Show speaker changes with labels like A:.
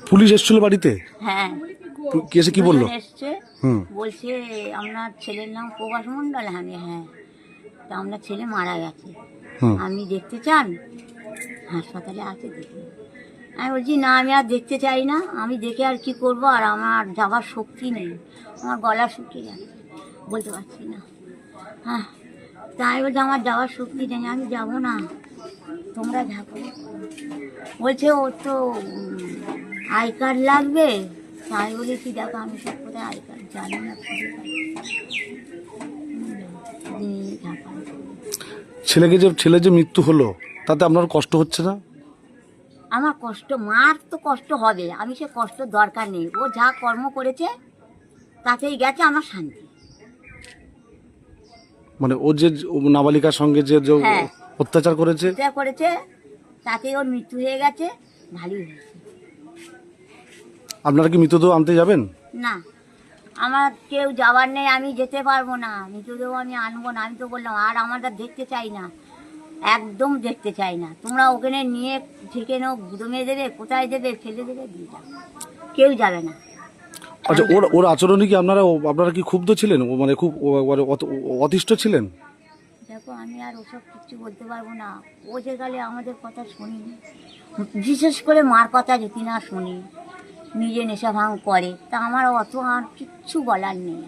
A: Police এসেছিল বাড়িতে?
B: হ্যাঁ,
A: কে এসে কি বললো?
B: এসছে,
A: হুম।
B: বলছে আপনার ছেলের নাম প্রকাশ মণ্ডল। আমি হ্যাঁ, তা আপনার ছেলে মারা গেছে,
A: হুম।
B: আপনি দেখতে চান? হাসপাতালে আছে, দেখি। আমি বলছি না, আমি আর দেখতে চাই না, আমি দেখে আর কি করব, আর আমার যাবার শক্তি নেই, আমার গলা শুকিয়ে যাচ্ছে, বলতে পারছি না। হ্যাঁ, তাই বলছে আমার যাওয়ার শক্তি নেই, আমি যাব না, তোমরা ঝাঁকুনি করো। বলছে ওর তো আই কার্ড লাগবে। তাই বলেছি দেখো আমি সব কোথায় আই কার্ড জানি না, খুঁজে পাই ঝাঁকানি।
A: ছেলে যে মৃত্যু হলো তাতে আপনার কষ্ট হচ্ছে না?
B: আমার কষ্ট, মার তো কষ্ট হবে, আমি সে কষ্ট দরকার নেই, ও যা কর্ম করেছে তাতেই গেছে, আমার শান্তি।
A: মানে ও যে নাবালিকার সঙ্গে যে
B: হ্যাঁ,
A: অত্যাচার করেছে,
B: যা করেছে তাতেই ওর মৃত্যু হয়ে গেছে, ভালোই হয়েছে।
A: আপনারা কি মৃতদেহ আনতে যাবেন?
B: না, আমার কেউ যাওয়ার নেই, আমি যেতে পারবো না, মৃতদেহ আমি আনবো না। আমি তো বললাম আর আমাদের দেখতে চাই না, একদম দেখতে চাই না। তোমরা ওখানে নিয়ে যেখানে গুদমে দেবে, কোথায় দেবে, ফেলে দেবে, দিয়ে যাবে, কেউ যাবে না।
A: আচ্ছা, ওর আচরণে কি আপনারা কি ক্ষুব্ধ ছিলেন? ও মানে খুব অতিষ্ঠ ছিলেন?
B: দেখো আমি আর ওসব কিছু বলতে পারবো না, ও যে গেলে আমাদের কথা শুনিনি, বিশেষ করে মার কথা যদি না শুনি, নিজে নেশা ভাঙ করে, তা আমার অত আর কিচ্ছু বলার নেই।